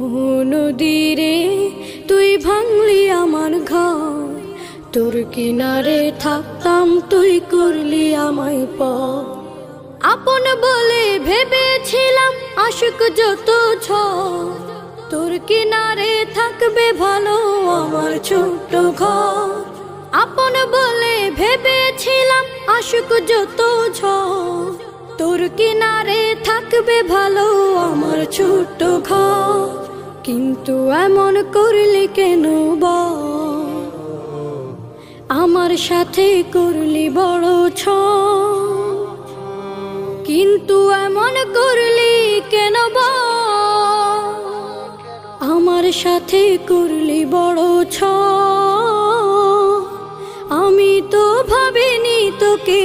নদীরে তুই ভাঙলি আমার ঘর, তোর কিনারে থাকতাম তুই করলি আমায় পর। আপন বলে ভেবেছিলাম আশিক যত ঝড়, তোর কিনারে থাকবে ভালো আমার ছোট্ট ঘর। আপন বলে ভেবেছিলাম আশিক যত ঝড়, তোর কিনারে থাকবে ভালো আমার ছোট্ট ঘর। কিন্তু এমন করলি কেন বল, আমার সাথে করলি বড় ছল। কিন্তু এমন করলি কেন বল, আমার সাথে করলি বড় ছল। আমি তো ভাবিনি তোকে